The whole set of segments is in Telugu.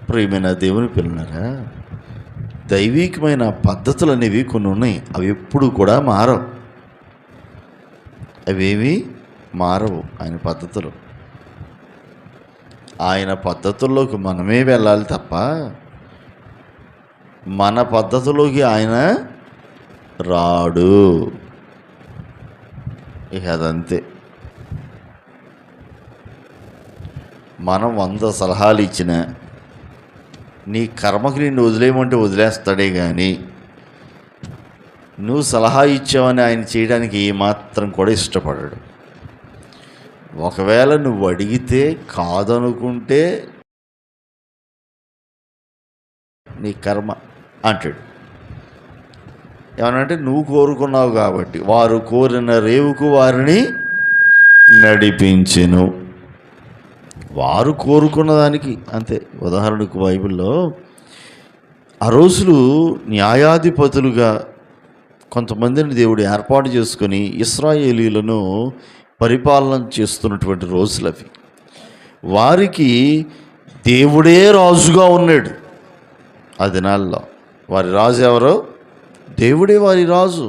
ప్రియమైన దేవుని పిల్లలారా, దైవికమైన పద్ధతులు అనేవి కొన్ని ఉన్నాయి. అవి ఎప్పుడు కూడా మారవు. అవేవి మారవు. ఆయన పద్ధతులు, ఆయన పద్ధతుల్లోకి మనమే వెళ్ళాలి తప్ప మన పద్ధతిలోకి ఆయన రాడు. ఇక అదంతే. మనం 100 సలహాలు ఇచ్చినా నీ కర్మకి నిన్ను వదిలేయమంటే వదిలేస్తాడే కానీ నువ్వు సలహా ఇచ్చావని ఆయన చేయడానికి ఏమాత్రం కూడా ఇష్టపడడు. ఒకవేళ నువ్వు అడిగితే కాదనుకుంటే నీ కర్మ అంటాడు. ఏమనంటే నువ్వు కోరుకున్నావు కాబట్టి వారు కోరిన రేవుకు వారిని నడిపించెను. వారు కోరుకున్న దానికి అంతే. ఉదాహరణకు బైబిల్లో ఆ రోజులు న్యాయాధిపతులుగా కొంతమందిని దేవుడు ఏర్పాటు చేసుకొని ఇశ్రాయేలీయులను పరిపాలన చేస్తున్నటువంటి రోజులు అవి. వారికి దేవుడే రాజుగా ఉన్నాడు. ఆ దినాల్లో వారి రాజు ఎవరో? దేవుడే వారి రాజు.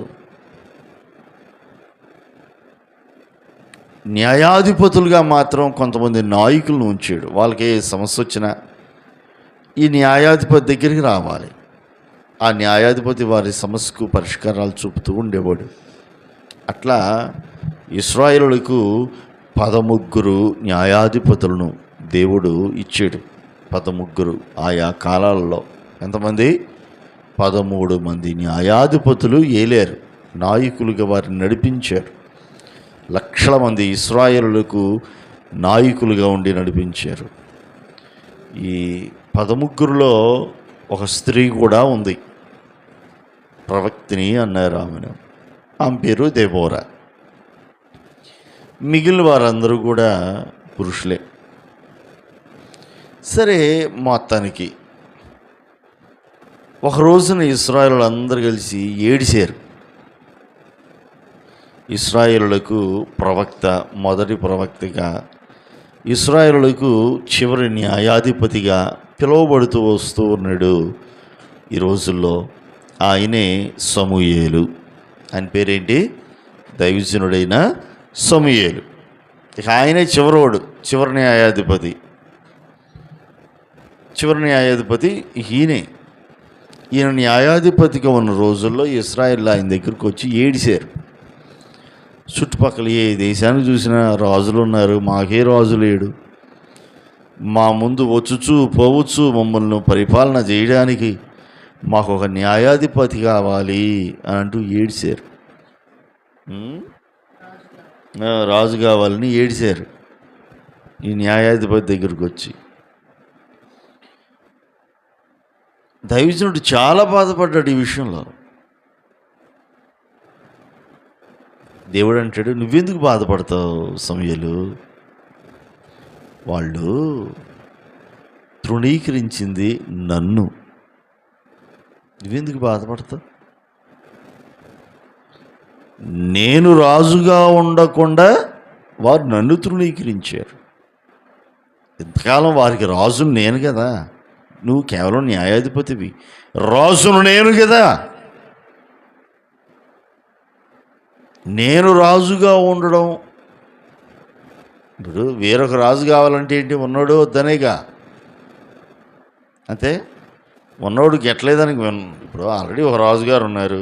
న్యాయాధిపతులుగా మాత్రం కొంతమంది నాయకులను ఉంచాడు. వాళ్ళకి ఏ సమస్య వచ్చినా ఈ న్యాయాధిపతి దగ్గరికి రావాలి. ఆ న్యాయాధిపతి వారి సమస్యకు పరిష్కారాలు చూపుతూ ఉండేవాడు. అట్లా ఇశ్రాయేలులకు 13 న్యాయాధిపతులను దేవుడు ఇచ్చాడు. 13 ఆయా కాలాలలో. ఎంతమంది? 13 మంది న్యాయాధిపతులు ఏలేరు, నాయకులుగా వారిని నడిపించారు. లక్షల మంది ఇశ్రాయేలులకు నాయకులుగా ఉండి నడిపించారు. ఈ 13లో ఒక స్త్రీ కూడా ఉంది. ప్రవక్తిని అన్నారు ఆమెను. ఆమె పేరు దెబోరా. మిగిలిన వారందరూ కూడా పురుషులే. సరే, మొత్తానికి ఒక రోజున ఇశ్రాయేలు అందరూ కలిసి ఏడిశారు. ఇశ్రాయేలులకు ప్రవక్త, మొదటి ప్రవక్తగా, ఇశ్రాయేలులకు చివరి న్యాయాధిపతిగా పిలువబడుతూ వస్తూ ఉన్నాడు ఈ రోజుల్లో. ఆయనే సమూయేలు. ఆయన పేరేంటి? దైవజనుడైన సమూయేలు. ఇక ఆయనే చివరోడు, చివరి న్యాయాధిపతి. చివరి న్యాయాధిపతి ఈయనే. ఈయన న్యాయాధిపతిగా ఉన్న రోజుల్లో ఇశ్రాయేలు ఆయన దగ్గరికి వచ్చి ఏడిశారు. చుట్టుపక్కల ఏ దేశాన్ని చూసినా రాజులు ఉన్నారు, మాకే రాజు లేడు, మా ముందు వచ్చుచు పోవచ్చు మమ్మల్ని పరిపాలన చేయడానికి మాకు ఒక న్యాయాధిపతి కావాలి అని అంటూ ఏడిశారు. రాజు కావాలని ఏడిశారు ఈ న్యాయాధిపతి దగ్గరికి వచ్చి. దైవజనుడు చాలా బాధపడ్డాడు ఈ విషయంలో. దేవుడు అంటాడు, నువ్వెందుకు బాధపడతావు సమూయేలు? వాళ్ళు తృణీకరించింది నన్ను, నువ్వెందుకు బాధపడతావు? నేను రాజుగా ఉండకుండా వారు నన్ను తృణీకరించారు. ఇంతకాలం వారికి రాజును నేను కదా, నువ్వు కేవలం న్యాయాధిపతివి. రాజును నేను కదా. నేను రాజుగా ఉండడం, ఇప్పుడు వేరొక రాజు కావాలంటే ఏంటి? ఉన్నోడు వద్దనేగా. అంతే. ఉన్నోడికి ఎట్లేదని. ఇప్పుడు ఆల్రెడీ ఒక రాజుగారు ఉన్నారు,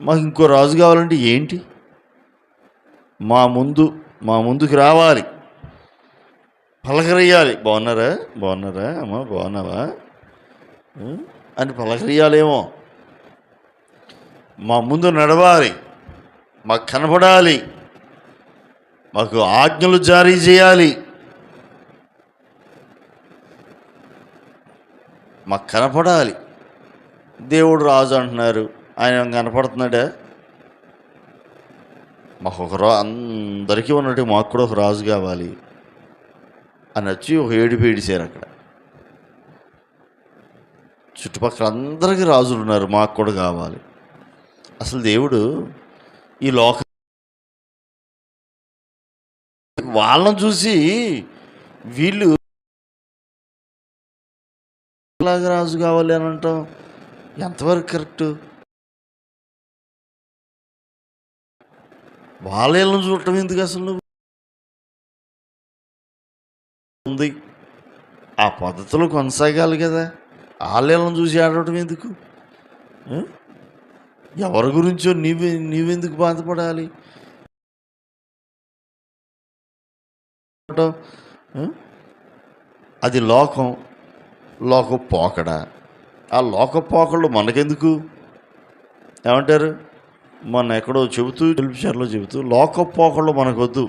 మాకు ఇంకో రాజు కావాలంటే ఏంటి? మా ముందుకు రావాలి, పలకరియాలి. బాగున్నారా, బాగున్నారా అమ్మా, బాగున్నావా అని పలకరియాలేమో. మా ముందు నడవాలి, మాకు కనపడాలి, మాకు ఆజ్ఞలు జారీ చేయాలి, మాకు కనపడాలి. దేవుడు రాజు అంటున్నారు, ఆయన కనపడుతున్నాడా? మాకు అందరికీ ఉన్నట్టు మాకు కూడా ఒక రాజు కావాలి అని వచ్చి ఒక ఏడుపు ఏడిశారు. అక్కడ చుట్టుపక్కల అందరికీ రాజులు ఉన్నారు, మాకు కూడా కావాలి. అసలు దేవుడు ఈ లోక వాళ్ళని చూసి వీళ్ళు అలాగే రాజు కావాలి అని అంటాం ఎంతవరకు కరెక్టు? వాళ్ళని చూడటం ఎందుకు అసలు? నువ్వు ఉంది ఆ పద్ధతిలో కొనసాగాలి కదా, వాళ్ళని చూసి ఆడటం ఎందుకు? ఎవరి గురించో నీవెందుకు బాధపడాలి? అది లోక పోకడ. ఆ లోక పోకళ్ళు మనకెందుకు? ఏమంటారు? మొన్న ఎక్కడో చెబుతూ టెలివిజన్లో చెబుతూ లోక పోకళ్ళు మనకొద్దు,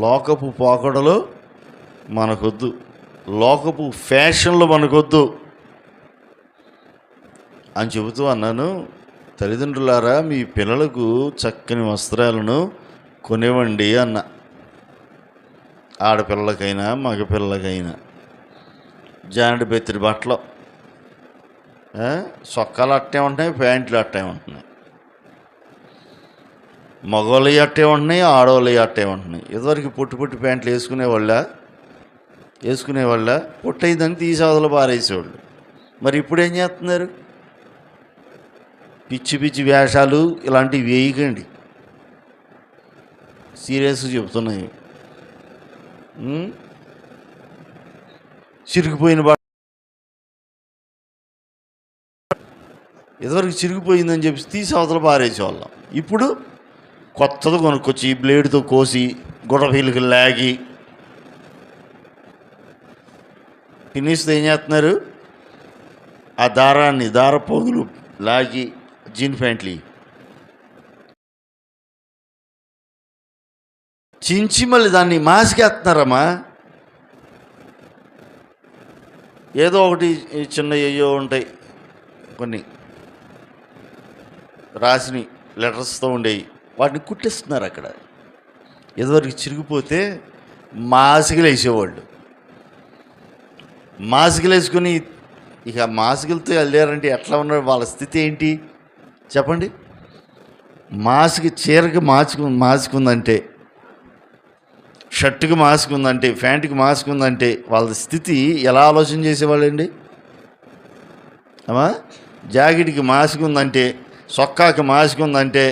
లోకపు పోకడలు మనకొద్దు, లోకపు ఫ్యాషన్లు మనకొద్దు అని చెబుతూ అన్నాను. తల్లిదండ్రులారా, మీ పిల్లలకు చక్కని వస్త్రాలను కొనివ్వండి అన్న. ఆడపిల్లలకైనా మగపిల్లలకైనా జానడి బెత్తిడి బట్టలు, సొక్కాలు అట్టే ఉంటున్నాయి, ప్యాంట్లు అట్టే ఉంటున్నాయి, మగవాళ్ళు అట్టే ఉంటున్నాయి, ఆడవాళ్ళు అట్టే ఉంటున్నాయి. ఇదివరకు పొట్టి ప్యాంట్లు వేసుకునేవాళ్ళ పొట్టు అయిందని తీసేవదలు పారేసేవాళ్ళు. మరి ఇప్పుడు ఏం చేస్తున్నారు? పిచ్చి వేషాలు ఇలాంటివి వేయకండి, సీరియస్గా చెప్తున్నాయి. చిరిగిపోయిన ఇదివరకు చిరిగిపోయిందని చెప్పి తీసి అవతల పారేసేవాళ్ళం. ఇప్పుడు కొత్తది కొనుక్కొచ్చి బ్లేడ్తో కోసి గుడపీలకి లాగి తినేస్తే ఏం చేస్తున్నారు? ఆ దార పోగులు లాగి జీన్ ప్యాంట్లు చించి మళ్ళీ దాన్ని మాసికేస్తున్నారమ్మా. ఏదో ఒకటి చిన్న అయ్యో ఉంటాయి, కొన్ని రాసిన లెటర్స్తో ఉండేవి, వాటిని కుట్టిస్తున్నారు అక్కడ. ఎదువరకు చిరిగిపోతే మాసికలు వేసేవాళ్ళు. మాసికలు వేసుకొని ఇక మాసికలతో వెళ్ళారంటే ఎట్లా ఉన్నారు? వాళ్ళ స్థితి ఏంటి చెప్పండి? చీరకి మాసుకుందంటే, షర్టుకి మాసుకుందంటే, ప్యాంటుకి మాసుకుందంటే వాళ్ళ స్థితి ఎలా ఆలోచన చేసేవాళ్ళండి? అమ్మా, జాకెట్కి మాసుకుందంటే, సొక్కాకి మాసుకుందంటే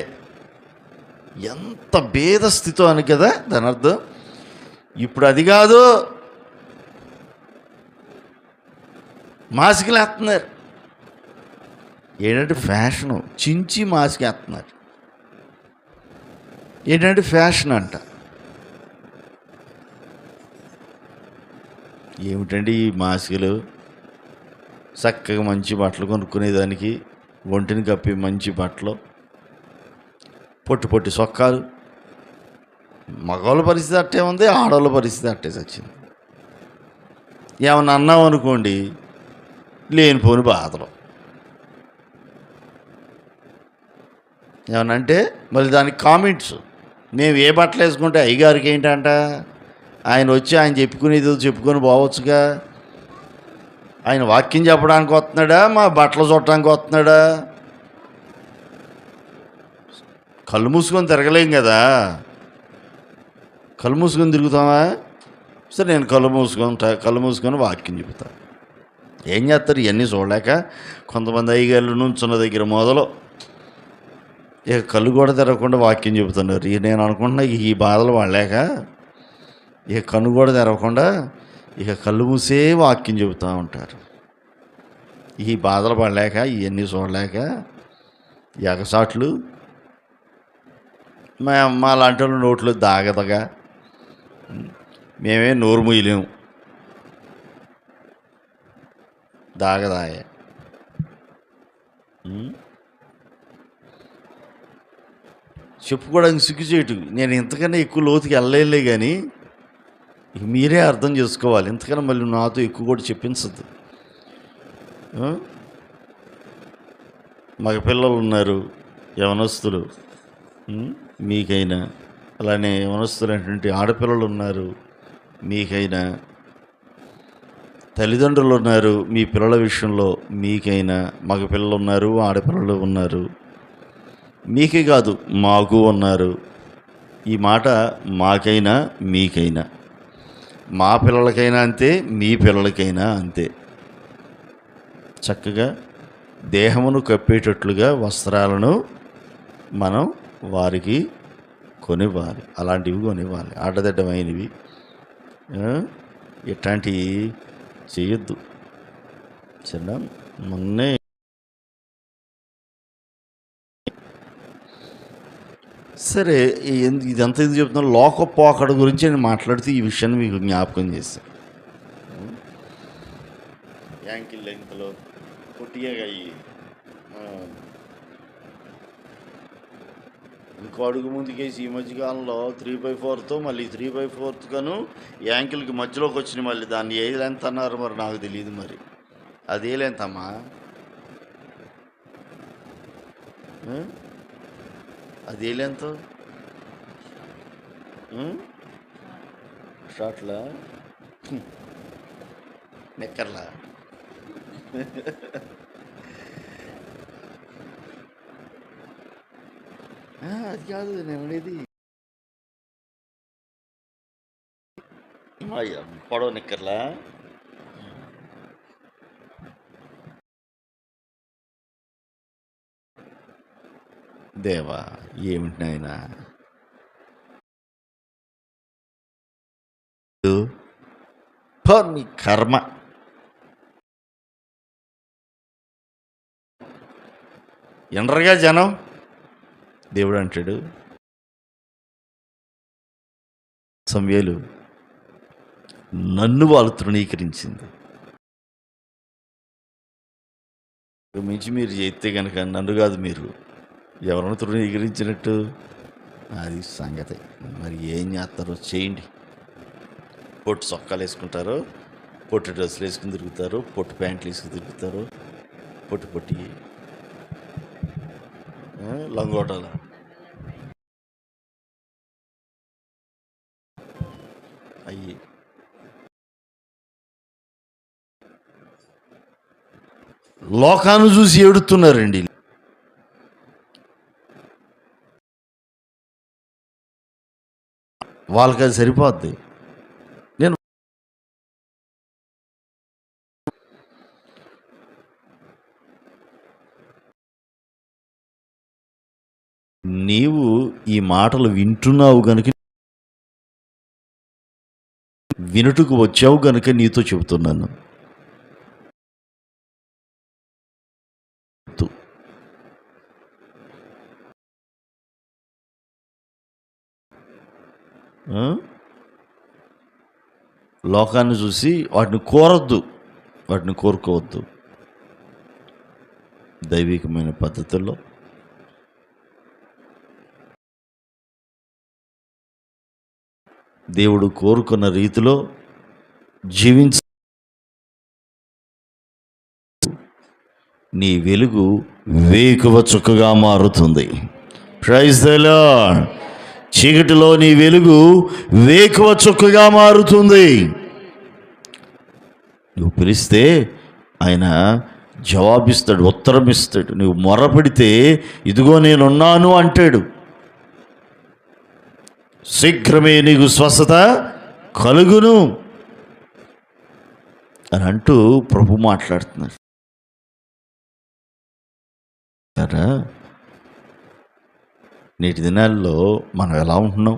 ఎంత భేద స్థితో అని కదా దాని అర్థం. ఇప్పుడు అది కాదు, మాస్కులు వేస్తున్నారు. ఏంటంటే ఫ్యాషను, చించి మాస్క్ వేస్తున్నారు. ఏంటంటే ఫ్యాషన్ అంట. ఏమిటండి ఈ మాస్కులు? చక్కగా మంచి బట్టలు కొనుక్కునేదానికి ఒంటిని కప్పి మంచి బట్టలు, పొట్టి సొక్కాలు. మగవాళ్ళ పరిస్థితి అట్టే ఉంది, ఆడవాళ్ళ పరిస్థితి అట్టే చచ్చింది. ఏమన్నా అన్నాం అనుకోండి, లేనిపోని బాధలు. ఏమనంటే మళ్ళీ దానికి కామెంట్స్. మేము ఏ బట్టలు వేసుకుంటే అయ్యగారికి ఏంటంట, ఆయన వచ్చి ఆయన చెప్పుకొని పోవచ్చుగా. ఆయన వాక్యం చెప్పడానికి వస్తున్నాడా, మా బట్టలు చూడటానికి వస్తున్నాడా? కళ్ళు మూసుకొని తిరగలేం కదా. కళ్ళు మూసుకొని తిరుగుతామా? సరే, నేను కళ్ళు మూసుకొని వాక్యం చెబుతా. ఏం చేస్తారు? ఇవన్నీ చూడలేక కొంతమంది అయ్యగాళ్ళు నుంచున్న దగ్గర మొదలు ఇక కళ్ళు కూడా తెరవకుండా వాక్యం చెబుతున్నారు. నేను అనుకుంటున్నా ఈ బాధలు పడలేక ఇక కన్ను కూడా తెరవకుండా ఇక కళ్ళు మూసే వాక్యం చెబుతూ ఉంటారు. ఈ బాధలు పడలేక, ఇవన్నీ చూడలేక ఎగసాట్లు. మా లాంటి వాళ్ళు నోట్లు దాగదగా, మేమే నోరు మూయలేము, దాగదాయ. చెప్పుకోవడానికి సిగ్గుచేటు. నేను ఇంతకన్నా ఎక్కువ లోతుకి వెళ్ళలేలే, కానీ ఇక మీరే అర్థం చేసుకోవాలి. ఇంతకన్నా మళ్ళీ నాతో ఎక్కువ కూడా చెప్పించద్దు. మగ పిల్లలు ఉన్నారు, యవనస్తులు, మీకైనా అలానే యవనస్తులైనటువంటి ఆడపిల్లలు ఉన్నారు, మీకైనా తల్లిదండ్రులు ఉన్నారు, మీ పిల్లల విషయంలో మీకైనా మగపిల్లలు ఉన్నారు, ఆడపిల్లలు ఉన్నారు. మీకే కాదు, మాకు ఉన్నారు. ఈ మాట మాకైనా మీకైనా మా పిల్లలకైనా అంతే, మీ పిల్లలకైనా అంతే. చక్కగా దేహమును కప్పేటట్లుగా వస్త్రాలను మనం వారికి కొనివ్వాలి. అలాంటివి కొనివ్వాలి. అడ్డదిడ్డమైనవి ఇట్లాంటివి చేయొద్దు. చిన్న మొన్నే సరే, ఇదంతా ఎందుకు చెప్తున్నా, లోకపోకడ గురించి నేను మాట్లాడుతూ ఈ విషయాన్ని మీకు జ్ఞాపకం చేశాను. యాంకిల్ లెంగ్త్లో పొట్టిగా అయ్యి ఇంకో అడుగు ముందుకేసి ఈ మధ్యకాలంలో 3/4తో మళ్ళీ 3/4 గాను యాంకిల్కి మధ్యలోకి వచ్చినాయి. మళ్ళీ దాన్ని ఏ లెంత్ అన్నారు మరి నాకు తెలియదు. మరి అదే లెంత్ అమ్మా, అదే లెంత్ షార్ట్లా నెక్కర్లా అది కాదు నేను అనేది, పొడవ నిక్కర్లా. దేవా ఏమిటి నాయనా, నీ కర్మ. ఎండరగా జనం. దేవుడు అంటాడు, సమూయేలు నన్ను వాళ్ళు తృణీకరించింది. మించి మీరు చేస్తే కనుక నన్ను కాదు, మీరు ఎవరిని తృణీకరించినట్టు అది సంగతి. మరి ఏం చేస్తారో చేయండి. పొట్టు సొక్కాలు వేసుకుంటారు, పొట్టు డ్రెస్సులు వేసుకుని తిరుగుతారు, పొట్టు ప్యాంట్లు వేసుకుని తిరుగుతారు, పొట్టి లంగోటాలు. అయ్యి లోకాన్ని చూసి ఏడుతున్నారండి. వాళ్ళకి అది సరిపోద్ది. నీవు ఈ మాటలు వింటున్నావు గనుక, వినుటకు వచ్చావు గనుక నీతో చెబుతున్నాను. లోకాన్ని చూసి వాటిని కోరొద్దు, వాటిని కోరుకోవద్దు. దైవికమైన పద్ధతుల్లో దేవుడు కోరుకున్న రీతిలో జీవించ, నీ వెలుగు వేకువ చుక్కగా మారుతుంది. Praise the lord. చీకటిలో నీ వెలుగు వేకువ చుక్కగా మారుతుంది. నువ్వు పిలిస్తే ఆయన జవాబిస్తాడు, ఉత్తరం ఇస్తాడు. నువ్వు మొరపెడితే ఇదిగో నేనున్నాను అంటాడు. శీఘ్రమే నీకు స్వస్థత కలుగును అని అంటూ ప్రభు మాట్లాడుతున్నారు. నేటి దినాల్లో మనం ఎలా ఉంటున్నాం?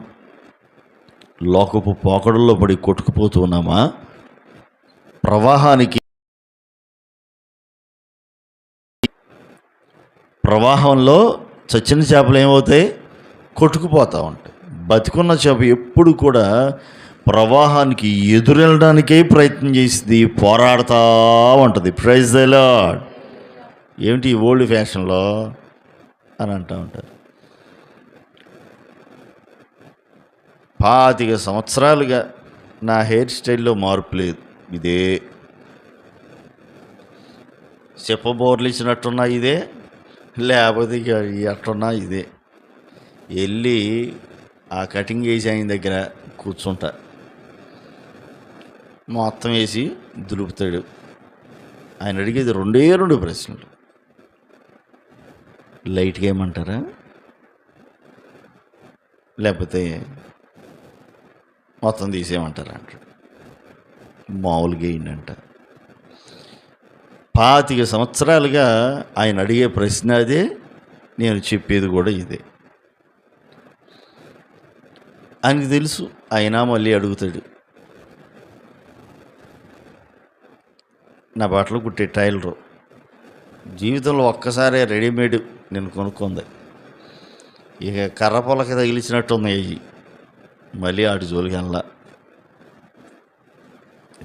లోకపు పోకడల్లో పడి కొట్టుకుపోతూ ఉన్నామా? ప్రవాహంలో చచ్చిన చేపలు ఏమవుతాయి? కొట్టుకుపోతూ ఉంటాయి. బతికున్న చేప ఎప్పుడు కూడా ప్రవాహానికి ఎదురెళ్ళడానికే ప్రయత్నం చేసింది, పోరాడుతూ ఉంటుంది. Praise the lord. ఏమిటి ఓల్డ్ ఫ్యాషన్లో అని అంటూ ఉంటారు. 25 సంవత్సరాలుగా నా హెయిర్ స్టైల్లో మార్పు లేదు. ఇదే చెప్పబోర్లు ఇచ్చినట్టున్నా ఇదే, లేకపోతే ఎట్టున్నా ఇదే. వెళ్ళి ఆ కటింగ్ వేసి ఆయన దగ్గర కూర్చుంటా, మొత్తం వేసి దులుపుతాడు. ఆయన అడిగేది 2 ప్రశ్నలు. లైట్గా ఏమంటారా, లేకపోతే మొత్తం తీసేయమంటారా అంటాడు. మామూలుగా ఏంటంట 25 సంవత్సరాలుగా ఆయన అడిగే ప్రశ్న అదే, నేను చెప్పేది కూడా ఇదే. ఆయనకి తెలుసు, అయినా మళ్ళీ అడుగుతాడు. నా బట్టలు కుట్టే టైలరు జీవితంలో ఒక్కసారి రెడీమేడ్ నేను కొనుక్కుంది. ఇక కర్ర పొలకి తగిలించినట్టు ఉన్నాయి అవి. మళ్ళీ ఆటి జోలికి వెళ్ళా,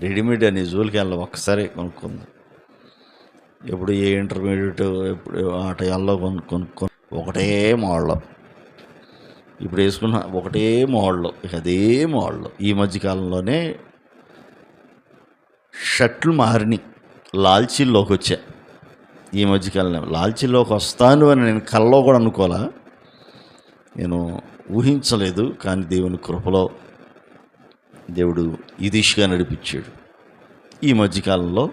రెడీమేడ్ అనే జోలికి వెళ్ళా, ఒక్కసారి కొనుక్కుంది. ఎప్పుడు ఏ ఇంటర్మీడియట్ ఎప్పుడు ఆ టైంలో కొనుక్కొని ఒకటే మోడల్, ఇప్పుడు వేసుకున్న ఒకటే మోడల్, ఇక అదే మోడల్. ఈ మధ్యకాలంలోనే షర్ట్లు మారినాయి, లాల్చీల్లోకి వచ్చా. ఈ మధ్యకాలంలో లాల్చీల్లోకి వస్తాను అని నేను కల్లో కూడా అనుకోలే, నేను ఊహించలేదు. కానీ దేవుని కృపలో దేవుడు ఈ దిశగా నడిపించాడు. ఈ మధ్యకాలంలో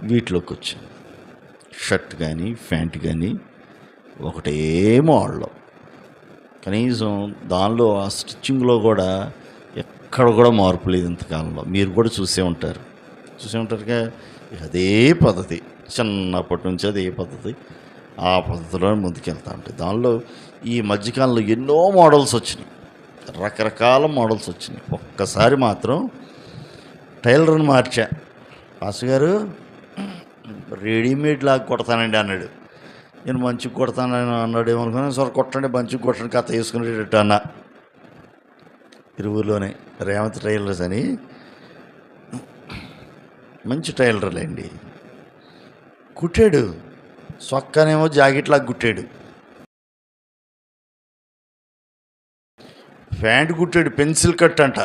వీటిలోకి వచ్చాను. షర్ట్ కానీ ప్యాంట్ కానీ ఒకటే మోడల్, కనీసం దానిలో ఆ స్టిచ్చింగ్లో కూడా ఎక్కడ కూడా మార్పు లేదు ఇంతకాలంలో. మీరు కూడా చూసే ఉంటారుగా. అదే పద్ధతి, చిన్నప్పటి నుంచి అదే పద్ధతి, ఆ పద్ధతిలో ముందుకెళ్తా ఉంటాయి. దానిలో ఈ మధ్యకాలంలో ఎన్నో మోడల్స్ వచ్చినాయి, రకరకాల మోడల్స్ వచ్చినాయి. ఒక్కసారి మాత్రం టైలర్ని మార్చా. పాస్టర్ గారు రెడీమేడ్ లాగా కొడతానండి అన్నాడు. నేను మంచిగా కొడతానని అన్నాడు ఏమనుకున్నాను. సరే కొట్టండి, మంచిగా కొట్టండి, కథ వేసుకునేటట్టు అన్న. తిరువురులోనే రేవంత్ టైలర్స్ అని మంచి టైలర్లే అండి. కుట్టాడు, సొక్కనేమో జాకెట్ లాగా కుట్టాడు, ప్యాంట్ కుట్టాడు పెన్సిల్ కట్ అంట,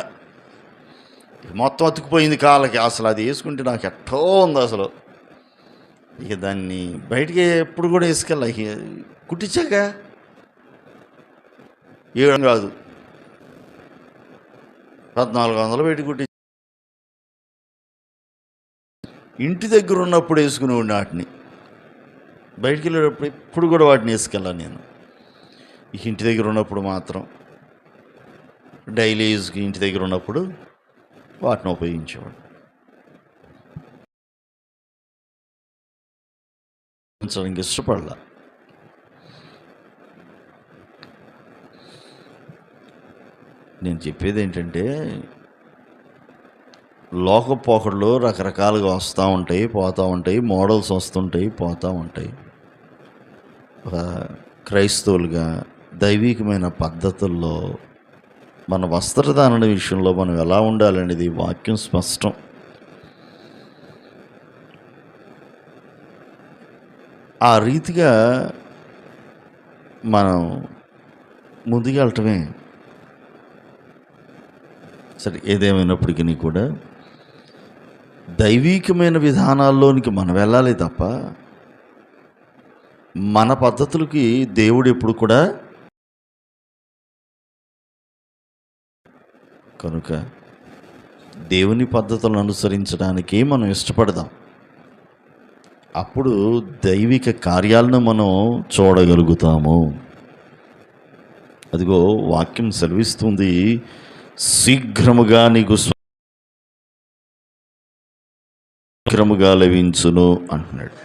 మొత్తం అతుకుపోయింది కాళ్ళకి. అసలు అది వేసుకుంటే నాకు ఎట్టో ఉంది అసలు. ఇక దాన్ని బయటికి ఎప్పుడు కూడా వేసుకెళ్ళా. కుట్టించాక ఏం కాదు, 1400 పెట్టి కుట్టి. ఇంటి దగ్గర ఉన్నప్పుడు వేసుకునేవాడిని వాటిని, బయటికి వెళ్ళేటప్పుడు ఎప్పుడు కూడా వాటిని వేసుకెళ్ళాను నేను. ఇక ఇంటి దగ్గర ఉన్నప్పుడు మాత్రం, డైలీ యూజ్కి ఇంటి దగ్గర ఉన్నప్పుడు వాటిని ఉపయోగించేవాడు. ఇంక ఇష్టపడలా. నేను చెప్పేది ఏంటంటే, లోకపోకళ్ళు రకరకాలుగా వస్తూ ఉంటాయి, పోతూ ఉంటాయి, మోడల్స్ వస్తుంటాయి, పోతూ ఉంటాయి. క్రైస్తవులుగా దైవికమైన పద్ధతుల్లో మన వస్త్రధారణ విషయంలో మనం ఎలా ఉండాలనేది వాక్యం స్పష్టం. ఆ రీతిగా మనం ముందుకెళ్ళటమే. సరే, ఏదేమైనప్పటికీ కూడా దైవీకమైన విధానాల్లోనికి మనం వెళ్ళాలి తప్ప మన పద్ధతులకి దేవుడు ఎప్పుడు కూడా. కనుక దేవుని పద్ధతులను అనుసరించడానికి మనం ఇష్టపడదాం. అప్పుడు దైవిక కార్యాలను మనం చూడగలుగుతాము. అదిగో వాక్యం సెలవిస్తుంది, శీఘ్రముగా నీకు శీఘ్రముగా లభించును అంటున్నాడు.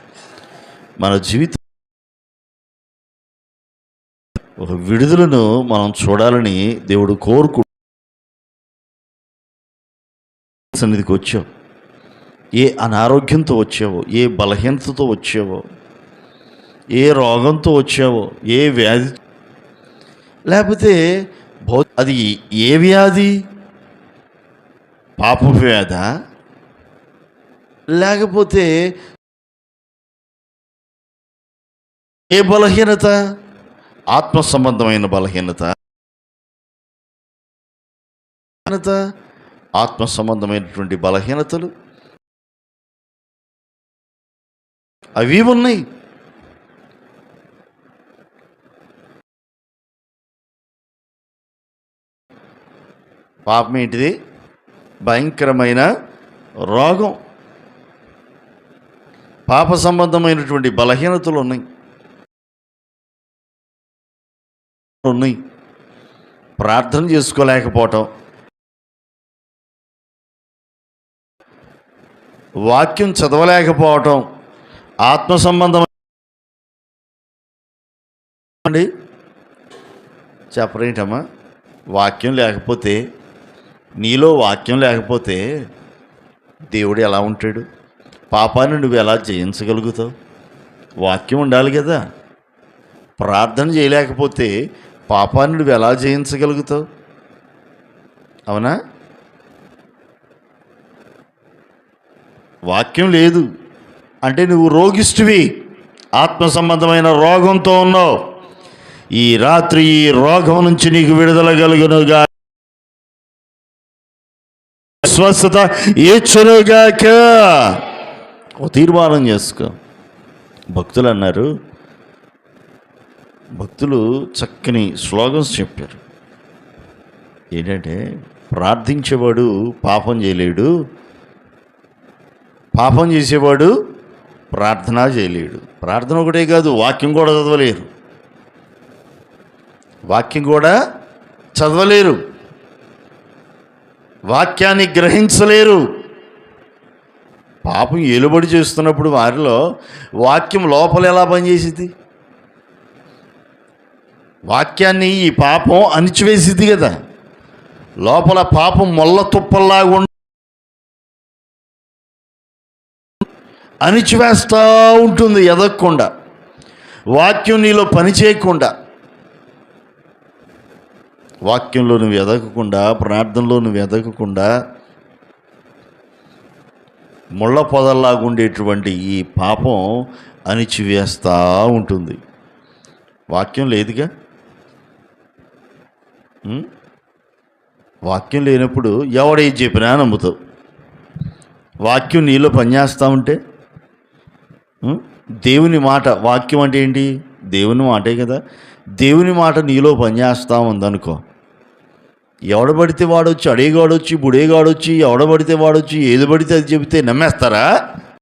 మన జీవితం ఒక విడుదలను మనం చూడాలని దేవుడు కోరుకు సన్నిధికి వచ్చావు. ఏ అనారోగ్యంతో వచ్చావో, ఏ బలహీనతతో వచ్చావో, ఏ రోగంతో వచ్చావో, ఏ వ్యాధి, లేకపోతే అది ఏ వ్యాధి, పాప వ్యాధ, లేకపోతే ఏ బలహీనత, ఆత్మ సంబంధమైన బలహీనత, ఆత్మ సంబంధమైనటువంటి బలహీనతలు అవి ఉన్నాయి. పాపం ఏంటిది? భయంకరమైన రోగం. పాప సంబంధమైనటువంటి బలహీనతలు ఉన్నాయి. ప్రార్థన చేసుకోలేకపోవటం, వాక్యం చదవలేకపోవటం ఆత్మ సంబంధం అండి. చెప్పరేంటమ్మా? వాక్యం లేకపోతే, నీలో వాక్యం లేకపోతే దేవుడు ఎలా ఉంటాడు? పాపాన్ని నువ్వు ఎలా జయించగలుగుతావు? వాక్యం ఉండాలి కదా. ప్రార్థన చేయలేకపోతే పాపాన్ని నువ్వు ఎలా జయించగలుగుతావు? అవునా? వాక్యం లేదు అంటే నువ్వు రోగిష్టివి, ఆత్మ సంబంధమైన రోగంతో ఉన్నావు. ఈ రాత్రి ఈ రోగం నుంచి నీకు విడుదల కలుగునుగా, స్వస్థత ఇచ్చునుగాక. ఓ తీర్మానం చేసుకో. భక్తులు అన్నారు, భక్తులు చక్కని స్లోగన్స్ చెప్పారు. ఏంటంటే, ప్రార్థించేవాడు పాపం చేయలేడు, పాపం చేసేవాడు ప్రార్థన చేయలేడు. ప్రార్థన ఒకటే కాదు, వాక్యం కూడా చదవలేరు. వాక్యం కూడా చదవలేరు, వాక్యాన్ని గ్రహించలేరు. పాపం ఏలుబడి చేస్తున్నప్పుడు వారిలో వాక్యం లోపల ఎలా పనిచేసింది? వాక్యాన్ని ఈ పాపం అణిచివేసింది కదా. లోపల పాపం మొల్ల తుప్పల్లాగా అణిచివేస్తూ ఉంటుంది, ఎదగకుండా. వాక్యం నీలో పని చేయకుండా, వాక్యంలో నువ్వు ఎదగకుండా, ప్రార్థనలో నువ్వు ఎదగకుండా ముళ్ళ పొదల్లాగా ఉండేటువంటి ఈ పాపం అణిచివేస్తూ ఉంటుంది. వాక్యం లేదుగా. వాక్యం లేనప్పుడు ఎవడేది చెప్పినా నమ్ముతావు. వాక్యం నీలో పనిచేస్తూ ఉంటే, దేవుని మాట, వాక్యం అంటే ఏంటి? దేవుని మాటే కదా. దేవుని మాట నీలో పనిచేస్తూ ఉందనుకో, ఎవడబడితే వాడొచ్చి, అడేగాడొచ్చి, బుడేగాడొచ్చి, ఎవడబడితే వాడొచ్చి ఏది పడితే అది చెబితే నమ్మేస్తారా?